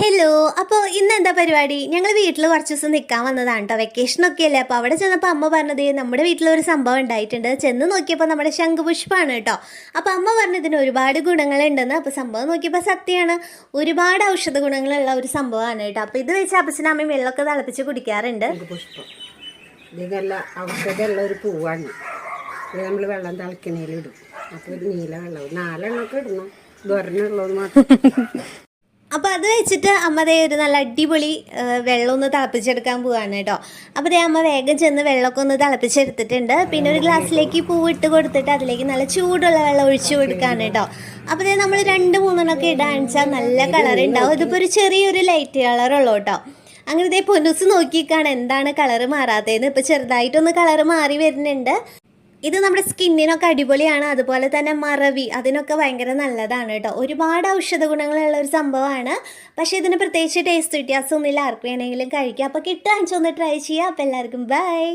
Hello. അപ്പോൾ ഇന്ന് എന്താ പരിപാടി? ഞങ്ങൾ വീട്ടിൽ കുറച്ച് ദിവസം നിൽക്കാൻ വന്നതാണ് കേട്ടോ. വെക്കേഷനൊക്കെ അല്ലേ. അപ്പോൾ അവിടെ ചെന്നപ്പോൾ അമ്മ പറഞ്ഞത് നമ്മുടെ വീട്ടിലൊരു സംഭവം ഉണ്ടായിട്ടുണ്ട്. ചെന്ന് നോക്കിയപ്പോൾ നമ്മുടെ ശംഖുപുഷ്പമാണ് കേട്ടോ. അപ്പോൾ അമ്മ പറഞ്ഞതിന് ഒരുപാട് ഗുണങ്ങളുണ്ടെന്ന്. അപ്പോൾ സംഭവം നോക്കിയപ്പോൾ സത്യമാണ്, ഒരുപാട് ഔഷധ ഗുണങ്ങളുള്ള ഒരു സംഭവമാണ് കേട്ടോ. അപ്പോൾ ഇത് വെച്ച് അപ്പച്ചനും അമ്മയും വെള്ളമൊക്കെ തിളപ്പിച്ച് കുടിക്കാറുണ്ട്. പുഷ്പം ഇത് നല്ല ഔഷധമുള്ള ഒരു പൂവാണ്. ഇത് നമ്മൾ വെള്ളം തിളക്കണേലിടും. അപ്പോൾ ഒരു നീല വെള്ളം 4 എണ്ണമൊക്കെ ഇടണം. ദൊരനുള്ളത് മാത്രം. അപ്പോൾ അത് വെച്ചിട്ട് അമ്മ ദേ ഒരു നല്ല അടിപൊളി വെള്ളം ഒന്ന് തിളപ്പിച്ചെടുക്കാൻ പോവാണ് കേട്ടോ. അപ്പോൾ ദേ അമ്മ വേഗം ചെന്ന് വെള്ളമൊക്കെ ഒന്ന് തിളപ്പിച്ചെടുത്തിട്ടുണ്ട്. പിന്നെ ഒരു ഗ്ലാസ്സിലേക്ക് പൂവിട്ട് കൊടുത്തിട്ട് അതിലേക്ക് നല്ല ചൂടുള്ള വെള്ളം ഒഴിച്ചു കൊടുക്കാണ് കേട്ടോ. അപ്പോൾ ദേ നമ്മൾ 2-3 ഇടാന്ന് വെച്ചാൽ നല്ല കളർ ഉണ്ടാവും. ഇതിപ്പോൾ ഒരു ചെറിയൊരു ലൈറ്റ് കളറുള്ളൂ കേട്ടോ. അങ്ങനെ ഇതേ പൊന്നൂസ് നോക്കിക്കാണ് എന്താണ് കളറ് മാറാത്തതെന്ന്. ഇപ്പോൾ ചെറുതായിട്ടൊന്ന് കളറ് മാറി വരുന്നുണ്ട്. ഇത് നമ്മുടെ സ്കിന്നിനൊക്കെ അടിപൊളിയാണ്. അതുപോലെ തന്നെ മറവി അതിനൊക്കെ ഭയങ്കര നല്ലതാണ് കേട്ടോ. ഒരുപാട് ഔഷധ ഗുണങ്ങളുള്ള ഒരു സംഭവമാണ്. പക്ഷേ ഇതിന് പ്രത്യേകിച്ച് ടേസ്റ്റ് വ്യത്യാസമൊന്നുമില്ല. ആർക്ക് വേണമെങ്കിലും കഴിക്കാം. അപ്പോൾ കിട്ടുകയാണെന്ന് ഒന്ന് ട്രൈ ചെയ്യാം. അപ്പോൾ എല്ലാവർക്കും ബൈ.